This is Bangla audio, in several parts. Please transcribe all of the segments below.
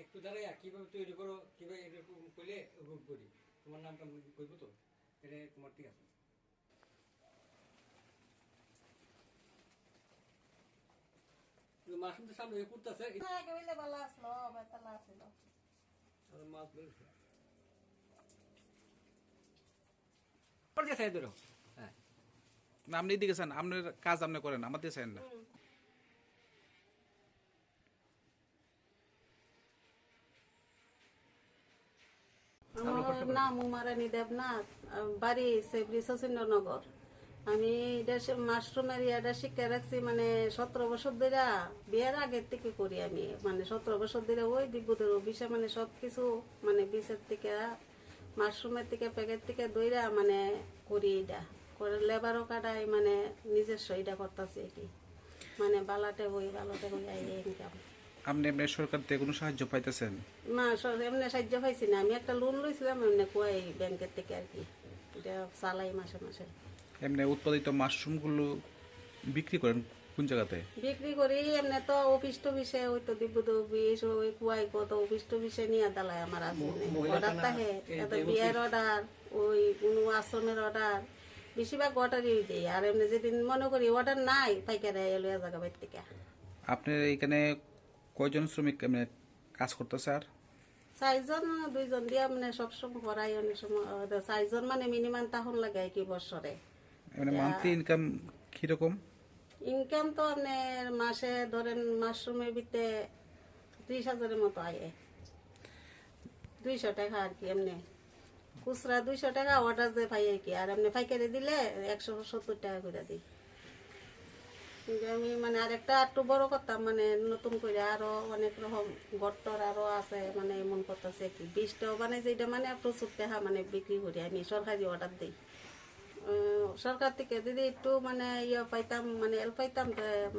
একটু দাঁড়াইয়া কিভাবে তৈরি করো, কিভাবে এরকম করলে রূপ করি, তোমার নামটা কইবো তো, এটা তোমার ঠিক আছে। মাছ কিন্তু সামনে করতেছে মাছ বেরোছে ধরো। হ্যাঁ, আপনি এদিকে চান, আপনার কাজ আপনি করেন, আমাদের চান না। আমার নাম উমারানী দেবনাথ, বাড়ি সেবরি শচীন্দ্রনগর। আমি মাশরুমের ইয়াটা শিক্ষা রাখছি মানে 17 বছর ধরে, বিয়ের আগের থেকে করি আমি, মানে 17 বছর ধরে ওই দিব্যদের অফিসে মানে সবকিছু মানে বিষের থেকে মাশরুমের থেকে প্যাকেট থেকে দইরা মানে করি, এটা করে লেবারও কাটাই, মানে নিজস্ব এটা করতেছি কি মানে বালাটে বই ইনকাম। আপনি এমনি সরকার থেকে কোনো সাহায্য পাইতেছেন? না এমনি সাহায্য পাইছি না, আমি একটা লোন লইছিলাম এমনি কুয়াই ব্যাংকের থেকে আর কি, এটা চালাই মাসে মাসে। এমনি উৎপাদিত মাশরুমগুলো বিক্রি করেন কোন জায়গাতে? বিক্রি করি এমনি তো অফিস টফিসে, ওই তো দিব্যদ অফিস, ওই কুয়াই কত অফিস টফিসে নিয়ে দালায় আমার আছে অর্ডার থাকে, বিয়ের অর্ডার, ওই কোনো আশ্রমের অর্ডার, বেশিরভাগ অর্ডারই দিই। আর এমনি যেদিন মনে করি অর্ডার নাই, পাইকারি এলো জায়গা বাইর থেকে। আপনার এখানে কয়জন শ্রমিক এমনি কাজ করতেছে? আর 4 জন 2 জন দিয়া মানে সবসময় করাই, অনেক সময় 4 জন মানে মিনিমাম তখন লাগে কি বছরে। এমনি মান্থলি ইনকাম কিরকম? ইনকাম তো আপনার মাসে ধরেন মাশরুমের ভিতরে 30,000-এর মতো আয়, 200 টাকা আর কি। এমনি খুচরা 200 টাকা, অর্ডার যে পাই আর কি। আর এমনি পাইকারি দিলে 170 টাকা করে দিই। কিন্তু আমি মানে আরেকটা একটু বড় করতাম, মানে নতুন করে আরো অনেক রকম গট্টর আরো আছে, মানে এমন করতেছে কি 20টাও বানাইছে, এটা মানে প্রচুর টাকা মানে বিক্রি করি আমি, সরকারি অর্ডার দিই। সরকার থেকে যদি একটু মানে পাইতাম, মানে হেল্প পাইতাম,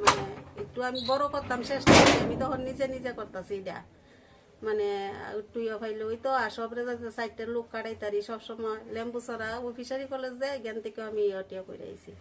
মানে একটু আমি বড় করতাম চেষ্টা করি। আমি তখন নিজে নিজে করতেছি এটা, মানে একটু পাইলে ওই তো। আর সব রেজাল্ট 4টা লোক কাটাই তারি সবসময় লেম্বু ছড়া অফিসারি কলেজ যায়, জ্ঞান থেকে আমি ইয়ে করে আইছি।